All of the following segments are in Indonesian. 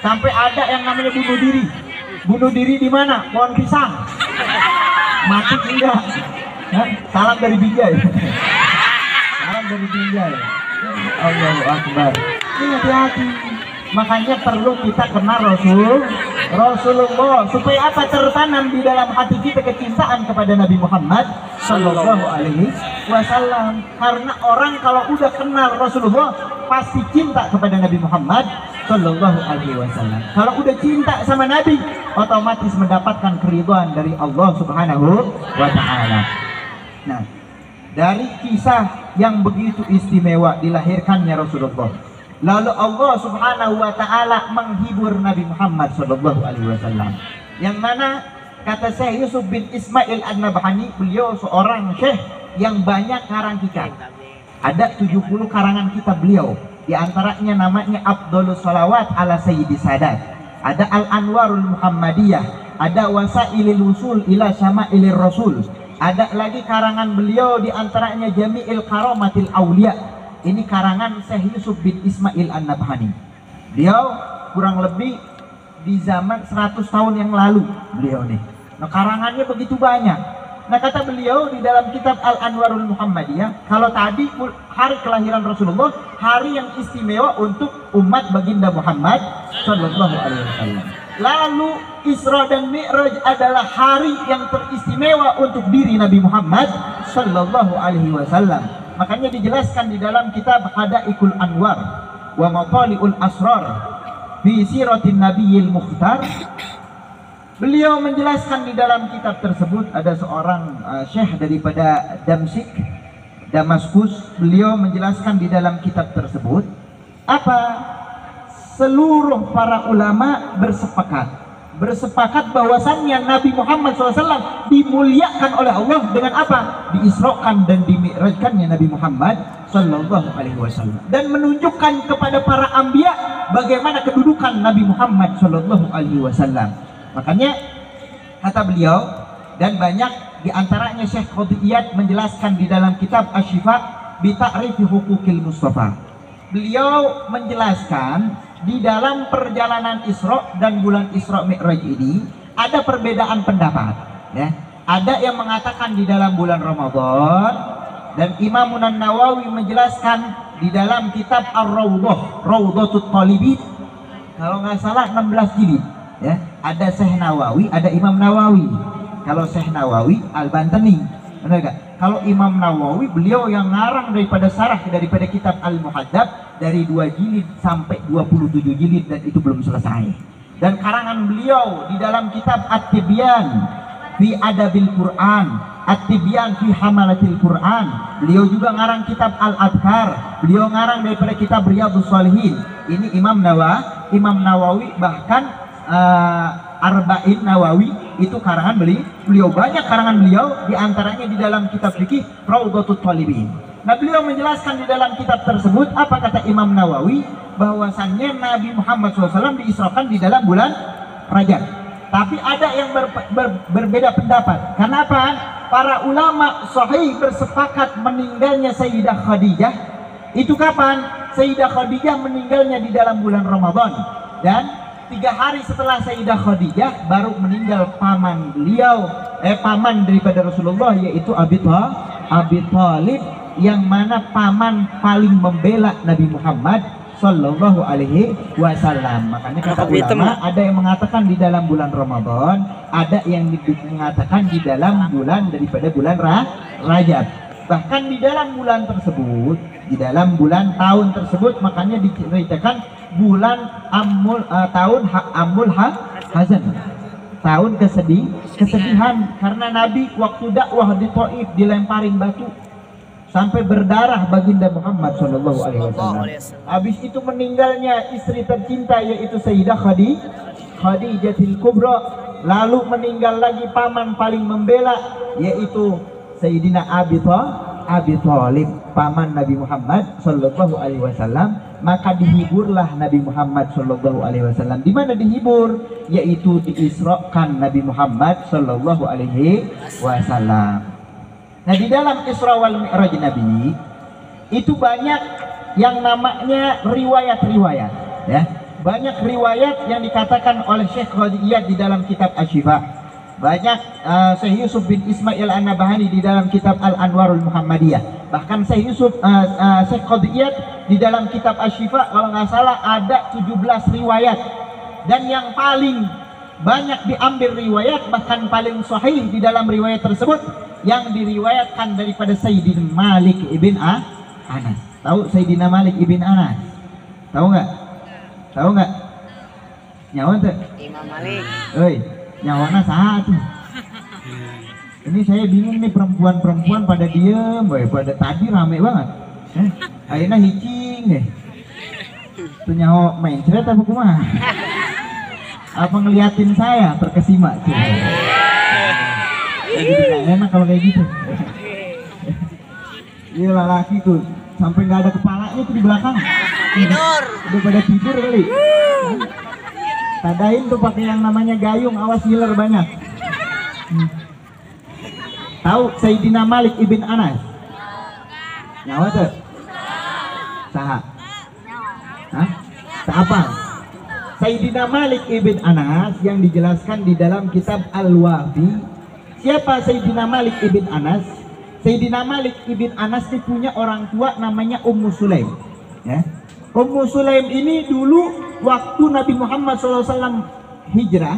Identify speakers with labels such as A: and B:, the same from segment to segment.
A: Sampai ada yang namanya bunuh diri. Bunuh diri di mana? Pohon pisang. Mati enggak? Salam dari Binjai. Salam dari Binjai. Allahu Akbar. Ini hati-hati. Makanya perlu kita kenal Rasulullah supaya apa? Tertanam di dalam hati kita kecintaan kepada Nabi Muhammad Sallallahu Alaihi Wasallam. Karena orang kalau udah kenal Rasulullah pasti cinta kepada Nabi Muhammad Sallallahu Alaihi Wasallam. Kalau udah cinta sama Nabi, otomatis mendapatkan keridhaan dari Allah Subhanahu wa Ta'ala. Nah, dari kisah yang begitu istimewa dilahirkannya Rasulullah, lalu Allah Subhanahu wa Ta'ala menghibur Nabi Muhammad Sallallahu Alaihi Wasallam, yang mana kata Syekh Yusuf bin Ismail An-Nabhani, beliau seorang syekh yang banyak karang kitab. Ada 70 karangan kitab beliau, di antaranya namanya Afdhalus Shalawat ala Sayyidi Sadat, ada Al-Anwarul Muhammadiyah, ada Wasailil Wusul ila Syamailir Rasul, ada lagi karangan beliau di antaranya Jami'il Karamatil Auliya. Ini karangan Syekh Yusuf bin Ismail An-Nabhani. Beliau kurang lebih di zaman 100 tahun yang lalu beliau nih. Nah, karangannya begitu banyak. Nah, kata beliau di dalam kitab Al-Anwarul Muhammadiyah, kalau tadi hari kelahiran Rasulullah, hari yang istimewa untuk umat baginda Muhammad Sallallahu Alaihi Wasallam. Lalu Isra dan Mi'raj adalah hari yang teristimewa untuk diri Nabi Muhammad Sallallahu Alaihi Wasallam. Makanya dijelaskan di dalam kitab Hadaikul Anwar wa Matali'ul Asrar fi Siratin Nabiyil Mukhtar. Beliau menjelaskan di dalam kitab tersebut, ada seorang syekh daripada Damsyik, Damaskus. Beliau menjelaskan di dalam kitab tersebut apa? Seluruh para ulama bersepakat bahwasannya Nabi Muhammad SAW dimuliakan oleh Allah dengan apa? Diisrokan dan dimi'rajkannya Nabi Muhammad Sallallahu Alaihi Wasallam, dan menunjukkan kepada para anbiya bagaimana kedudukan Nabi Muhammad Sallallahu Alaihi Wasallam. Makanya kata beliau, dan banyak diantaranya Syekh Qadiyat menjelaskan di dalam kitab Asy-Syifa bi Ta'rifi Huquqil Mustafa. Beliau menjelaskan di dalam perjalanan Isra dan bulan Isra Mi'raj ini ada perbedaan pendapat, ya. Ada yang mengatakan di dalam bulan Ramadan, dan Imam An-Nawawi menjelaskan di dalam kitab Ar-Raudhah, Raudhatut Talibin, kalau nggak salah 16 jilid, ya. Ada Syekh Nawawi, ada Imam Nawawi. Kalau Syekh Nawawi Al-Bantani, benar gak? Kalau Imam Nawawi, beliau yang ngarang daripada sarah daripada kitab Al-Muhadzab dari 2 jilid sampai 27 jilid, dan itu belum selesai. Dan karangan beliau di dalam kitab At-Tibyan fi Adabil Quran, At-Tibyan fi Hamalatil Quran. Beliau juga ngarang kitab Al-Adhkar. Beliau ngarang daripada kitab Riyadhus Shalihin. Ini Imam Nawawi, bahkan Arba'in Nawawi itu karangan beliau, banyak karangan beliau, diantaranya di dalam kitab fikih Raudhatut Talibin. Nah, beliau menjelaskan di dalam kitab tersebut, apa kata Imam Nawawi, bahwasannya Nabi Muhammad SAW diisrakan di dalam bulan Rajab. Tapi ada yang berbeda pendapat. Kenapa? Para ulama sahih bersepakat meninggalnya Sayyidah Khadijah itu kapan? Sayyidah Khadijah meninggalnya di dalam bulan Ramadan, dan 3 hari setelah Sayyidah Khadijah baru meninggal paman beliau, paman daripada Rasulullah, yaitu Abi Thalib, yang mana paman paling membela Nabi Muhammad Sallallahu Alaihi Wasallam. Makanya kata ulama, ada yang mengatakan di dalam bulan Ramadan, ada yang mengatakan di dalam bulan daripada bulan Rajab. Bahkan di dalam bulan tersebut, di dalam bulan tahun tersebut, makanya diceritakan bulan tahun Amul Hazan, tahun kesedihan, karena Nabi waktu dakwah di Thaif dilemparin batu sampai berdarah baginda Muhammad Shallallahu Alaihi Wasallam. Habis itu meninggalnya istri tercinta, yaitu Sayyidah Khadijatul Kubra. Lalu meninggal lagi paman paling membela, yaitu Sayyidina Abi Thalib, paman Nabi Muhammad Sallallahu Alaihi Wasallam. Maka dihiburlah Nabi Muhammad Sallallahu Alaihi Wasallam. Di mana dihibur? Yaitu diisrakan Nabi Muhammad Sallallahu Alaihi Wasallam. Nah, di dalam Isra wal Mi'raj Nabi itu banyak yang namanya riwayat-riwayat, ya. banyak riwayat yang dikatakan oleh Syekh Qadhi Iyad di dalam kitab Asy-Syifa. Banyak Syekh Yusuf bin Ismail An-Nabahani di dalam kitab Al-Anwarul Muhammadiyah. Bahkan Syekh Qadhi Iyad di dalam kitab Asy-Syifa kalau nggak salah ada 17 riwayat. Dan yang paling banyak diambil riwayat, bahkan paling sahih di dalam riwayat tersebut, yang diriwayatkan daripada Sayyidina Malik ibn Anas. Tahu Sayyidina Malik ibn Anas? Tahu nggak? Tahu nggak? Nyawa tuh? Imam Malik. Oi. Nyawana saat ini saya bingung nih, perempuan-perempuan pada diem, pada tadi rame banget. Akhirnya hicing deh. Tuh nyawa main cerita apa kumaha? Apa ngeliatin saya terkesima? Jadi nggak enak kalau kayak gitu. Iya laki tuh sampai nggak ada kepalanya tuh di belakang. Tidur. Udah pada tidur kali. Tadain tuh pakai yang namanya gayung, awas ngiler banyak. Tahu Sayyidina Malik ibn Anas? Nyawa tuh? Saha? Hah? Apa? Sayyidina Malik ibn Anas yang dijelaskan di dalam kitab Al-Wafi. Siapa Sayyidina Malik ibn Anas? Sayyidina Malik ibn Anas ini punya orang tua namanya Ummu Sulaim. Ya. Ummu Sulaim ini dulu waktu Nabi Muhammad SAW hijrah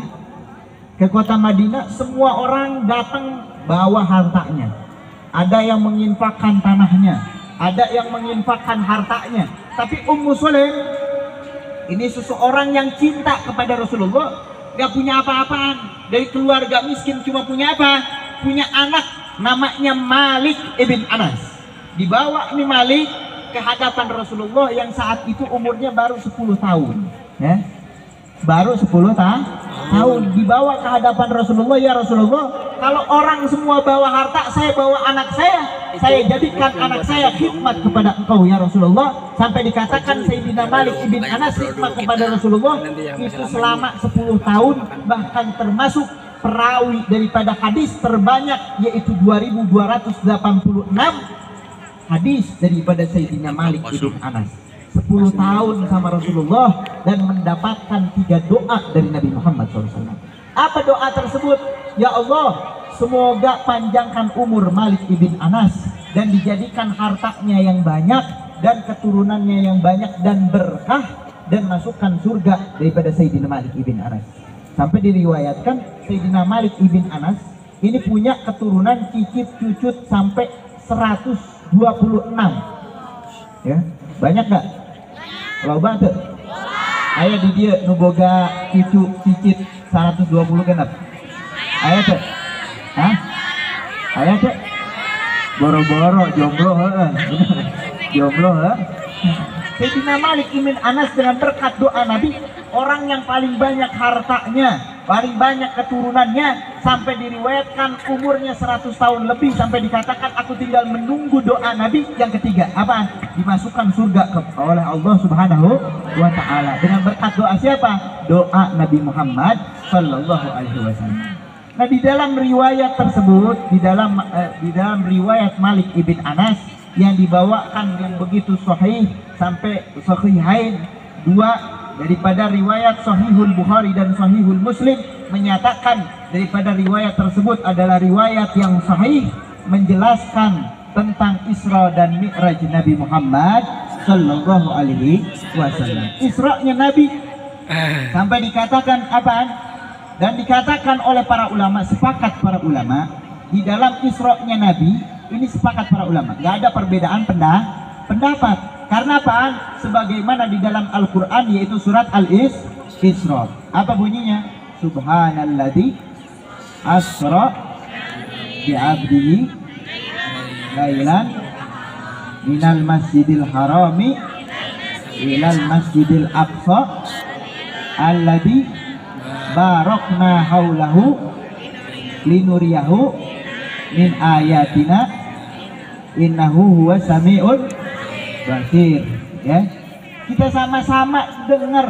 A: ke kota Madinah, semua orang datang bawa hartanya. Ada yang menginfakkan tanahnya, ada yang menginfakkan hartanya. Tapi Ummu Sulaim ini seseorang yang cinta kepada Rasulullah, gak punya apa-apaan. Dari keluarga miskin cuma punya apa? Punya anak namanya Malik ibn Anas. Dibawa nih Malik ke hadapan Rasulullah yang saat itu umurnya baru 10 tahun, ya. Baru 10 tahun dibawa ke hadapan Rasulullah. Ya Rasulullah, kalau orang semua bawa harta, saya bawa anak saya jadikan anak saya khidmat kepada engkau ya Rasulullah. Sampai dikatakan Sayyidina Malik ibn Anas khidmat kepada Rasulullah itu selama 10 tahun, bahkan termasuk perawi daripada hadis terbanyak, yaitu 2286 hadis daripada Sayyidina Malik ibn Anas. 10 tahun sama Rasulullah dan mendapatkan 3 doa dari Nabi Muhammad SAW. Apa doa tersebut? Ya Allah, semoga panjangkan umur Malik ibn Anas dan dijadikan hartanya yang banyak dan keturunannya yang banyak dan berkah, dan masukkan surga daripada Sayyidina Malik ibn Anas. Sampai diriwayatkan Sayyidina Malik ibn Anas ini punya keturunan cicit cucut sampai 126. Ya, banyak gak? Kalau banget ayah di dia nuboga cucu cicit 120 genap. Ayah tuh? Hah? Ayah tuh? Boro-boro jomblo jomblo Sayyidina Malik ibn Anas dengan berkat doa Nabi, orang yang paling banyak hartanya, paling banyak keturunannya, sampai diriwayatkan umurnya 100 tahun lebih, sampai dikatakan aku tinggal menunggu doa Nabi yang ketiga. Apa? Dimasukkan surga oleh Allah Subhanahu wa Ta'ala dengan berkat doa siapa? Doa Nabi Muhammad Sallallahu Alaihi Wasallam. Nah, di dalam riwayat tersebut, di dalam riwayat Malik ibn Anas yang dibawakan yang begitu sahih sampai sahihain dua, daripada riwayat Sahihul Bukhari dan Sahihul Muslim, menyatakan daripada riwayat tersebut adalah riwayat yang sahih menjelaskan tentang Isra dan Mi'raj Nabi Muhammad Sallallahu Alaihi Wasallam. Isra'nya Nabi sampai dikatakan apaan? Dan dikatakan oleh para ulama, sepakat para ulama di dalam Isra'nya Nabi ini, sepakat para ulama, nggak ada perbedaan pendapat. Karena apaan? Sebagaimana di dalam Al-Quran, yaitu surat Al-Isra. Apa bunyinya? Subhanalladzi asra bi'abdihi lailan minal masjidil harami ilal masjidil aqsa alladzi barakna haulahu linuriyahu min ayatina innahu huwa sami'un basir. Ya, kita sama-sama dengar,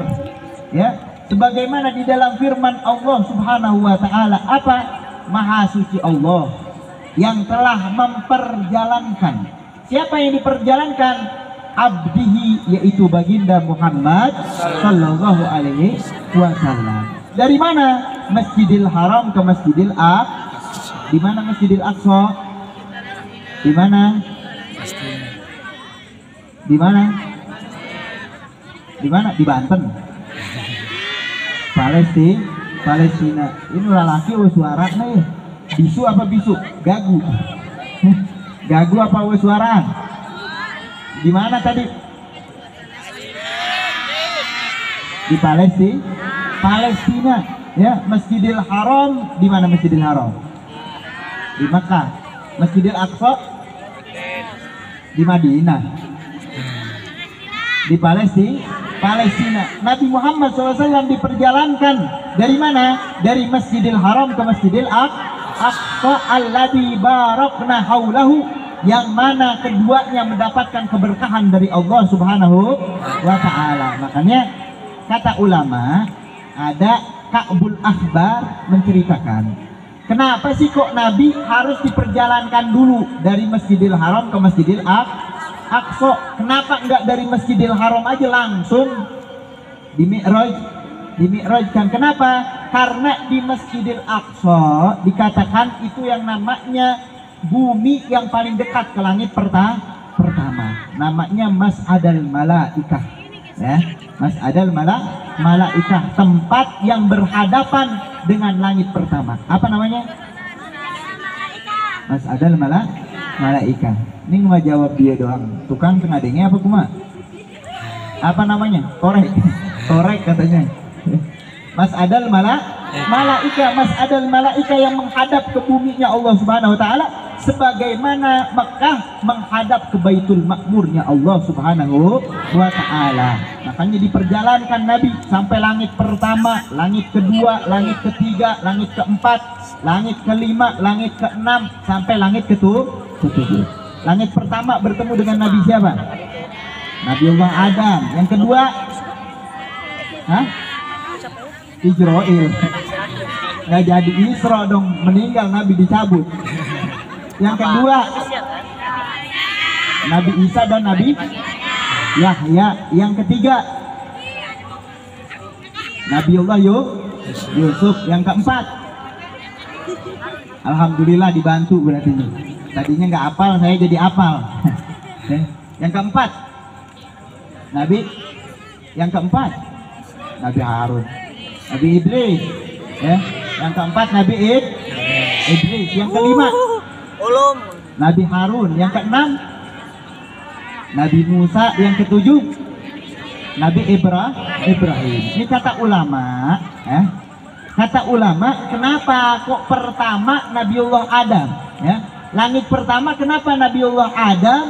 A: ya, sebagaimana di dalam firman Allah Subhanahu wa Ta'ala. Apa? Maha suci Allah yang telah memperjalankan. Siapa yang diperjalankan? abdihi, yaitu baginda Muhammad sallallahu alaihi wasallam. Dari mana? Masjidil Haram ke Masjidil Aqsa. Di mana Masjidil Aqsa? Di mana? Di mana? Di mana? Di Banten. Palestina. Ini lelaki suara nih. Bisu apa bisu? Gagu. Gagu apa suaraan? Di mana tadi? Di Palestina. Ya, Masjidil Haram. Di mana Masjidil Haram? Di Makkah. Masjidil Aqsa di Madinah. Di Palestina. Nabi Muhammad SAW diperjalankan dari mana? Dari Masjidil Haram ke Masjidil Aqsa alladzi barakna haulahu, yang mana keduanya mendapatkan keberkahan dari Allah Subhanahu wa taala. Makanya kata ulama, ada Ka'bul Akhbar menceritakan, kenapa sih kok Nabi harus diperjalankan dulu dari Masjidil Haram ke Masjidil Aqsa? Kenapa enggak dari Masjidil Haram aja langsung dimi'rajkan? Kenapa? Karena di Masjidil Aqsa dikatakan itu yang namanya bumi yang paling dekat ke langit pertama. Namanya Mas'adal Malaikah. Ya, Mas'adal Malaikah, tempat yang berhadapan dengan langit pertama. Apa namanya? Mas'adal Malaikah. Ini mau jawab dia doang. Tukang tengadengnya apa kuma? Apa namanya? Korek katanya. Mas'adal Malaikah. Mas'adal Malaikah yang menghadap ke buminya Allah Subhanahu wa taala, sebagaimana Mekah menghadap ke Baitul Makmurnya Allah Subhanahu wa taala. Makanya diperjalankan Nabi sampai langit pertama, langit kedua, langit ketiga, langit keempat, langit kelima, langit keenam, sampai langit ketujuh. Langit pertama bertemu dengan Nabi siapa? Nabiullah Adam. Yang kedua, Israil. Nggak jadi Isra dong, meninggal Nabi dicabut. Yang kedua, Nabi Isa dan Nabi Yahya. Yang ketiga, Nabiullah Yusuf. Yang keempat, alhamdulillah dibantu berarti ini. Tadinya nggak hafal, saya jadi hafal. Yang keempat, yang keempat Nabi Harun, Nabi Idris. Ya. Yang keempat Nabi Idris. Yang kelima Nabi Harun. Yang keenam Nabi Musa. Yang ketujuh Nabi Ibrahim. Ini kata ulama, kata ulama, kenapa kok pertama Nabiullah Adam? Ya, langit pertama kenapa Nabiullah Adam?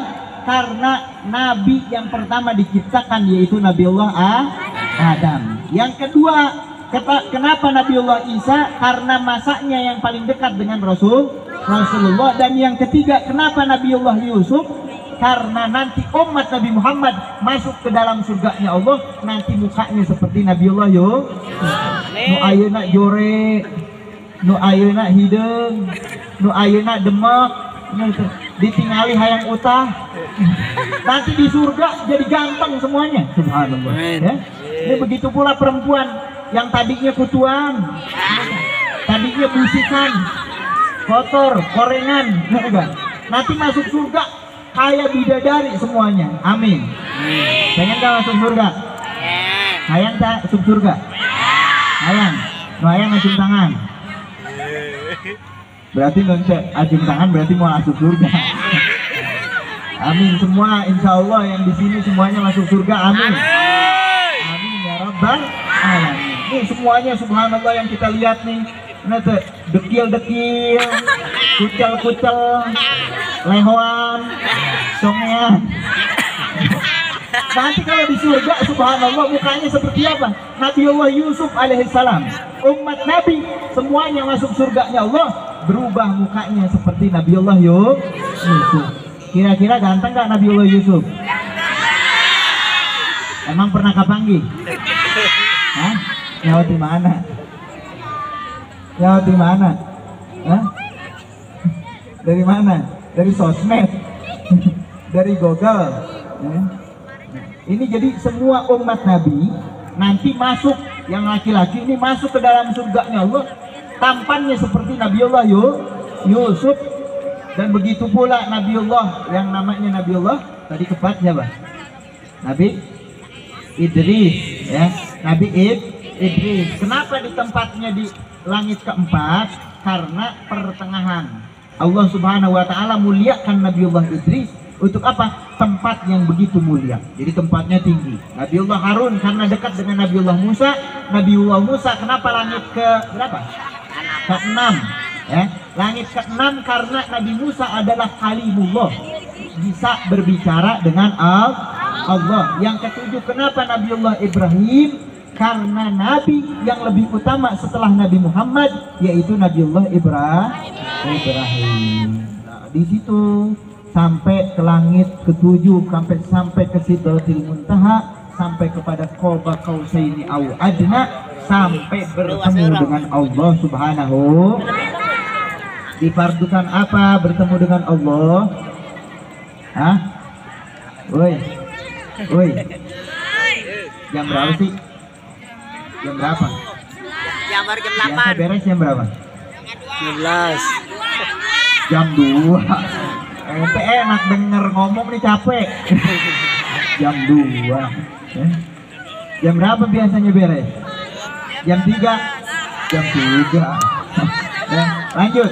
A: Karena Nabi yang pertama diciptakan yaitu Nabiullah Adam. Yang kedua, kenapa Nabiullah Isa? Karena masanya yang paling dekat dengan Rasulullah. Dan yang ketiga, kenapa Nabiullah Yusuf? Karena nanti umat Nabi Muhammad masuk ke dalam surganya Allah, nanti mukanya seperti Nabiullah Yusuf. Nu ayeuna jore, nu ayeuna hideung, nu ayeuna demek, ditingali hayang utah. Nanti di surga jadi ganteng semuanya. Subhanallah. Ya. Ini begitu pula perempuan yang tadinya kutuan, tadinya busikan, kotor, korengan, nanti masuk surga kayak bidadari semuanya. Amin. Pengen gak masuk surga? Hayang tak masuk surga? Hayang. Nu hayang acung tangan. Berarti nggak acung tangan berarti mau masuk surga. Amin semua, insya Allah yang di sini semuanya masuk surga. Amin. Amin ya Rabbal alamin. Nih semuanya subhanallah yang kita lihat nih, nanti dekil-dekil, kucel-kucel, lehoan, songean. Nanti kalau di surga subhanallah mukanya seperti apa? Nabiullah Yusuf alaihissalam, umat Nabi semuanya masuk surganya Allah, berubah mukanya seperti Nabiullah Yusuf. Kira-kira ganteng gak Nabiullah Yusuf? Emang pernah kapanggi? Hah? Nyawa di mana? Nyawa di mana? Hah? Dari mana? Dari sosmed? Dari Google? Ini jadi semua umat Nabi nanti masuk, yang laki-laki ini masuk ke dalam surganya Allah, tampannya seperti Nabiullah Yusuf, dan begitu pula Nabiullah yang namanya Nabiullah tadi keempat siapa? Nabi Idris, ya, Nabi Idris. Kenapa di tempatnya di langit keempat? Karena pertengahan. Allah Subhanahu wa taala muliakan Nabiullah Idris untuk apa? Tempat yang begitu mulia. Jadi tempatnya tinggi. Nabiullah Harun karena dekat dengan Nabiullah Musa. Nabiullah Musa kenapa langit ke berapa? Ke-6, ya. Langit ke-6 karena Nabi Musa adalah kalimullah, bisa berbicara dengan Allah. Yang ke-7 kenapa Nabiullah Ibrahim? Karena nabi yang lebih utama setelah Nabi Muhammad yaitu Nabiullah Ibrahim. Nah, di situ sampai ke langit ke-7, sampai ke Sidratil Muntaha, sampai kepada Qaba Qausaini au adna, sampai bertemu dengan Allah Subhanahu. Difardukan apa bertemu dengan Allah? Hah? Woi. Jam berapa sih? Jam berapa?
B: Jam jam 8.
A: Biasa beres jam berapa?
B: 12.
A: Jam 2. Ente enak denger ngomong nih capek. Jam 2. Jam berapa biasanya beres? Jam 3. Jam 3. Lanjut.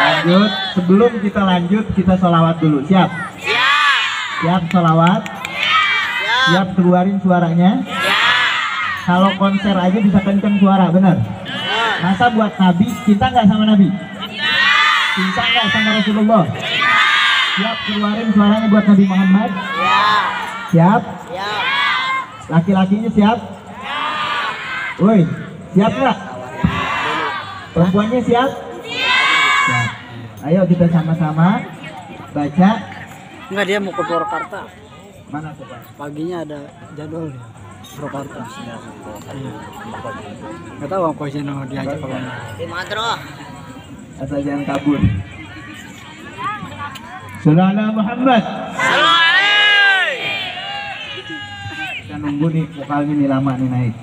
A: Lanjut. Sebelum kita lanjut, kita sholawat dulu. Siap? Siap sholawat? Siap keluarin suaranya? Kalau konser aja bisa kenceng suara, benar? Masa buat Nabi, cinta nggak sama Nabi? Cinta nggak sama Rasulullah? Siap keluarin suaranya buat Nabi Muhammad? Siap? Laki-lakinya siap? Woi, siap nggak? Perempuannya siap? Siap. Ayo kita sama-sama baca.
B: Enggak, dia mau ke Purwakarta.
A: Mana tuh Pak?
B: Paginya ada jadwal dia. Purwakarta. Nggak tahu apa sih nama diajak kalau di Madro.
A: Asal jangan kabur. Salam Muhammad. Kita nunggu nih vokalnya nih lama nih naik.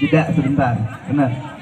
A: Jeda sebentar, benar.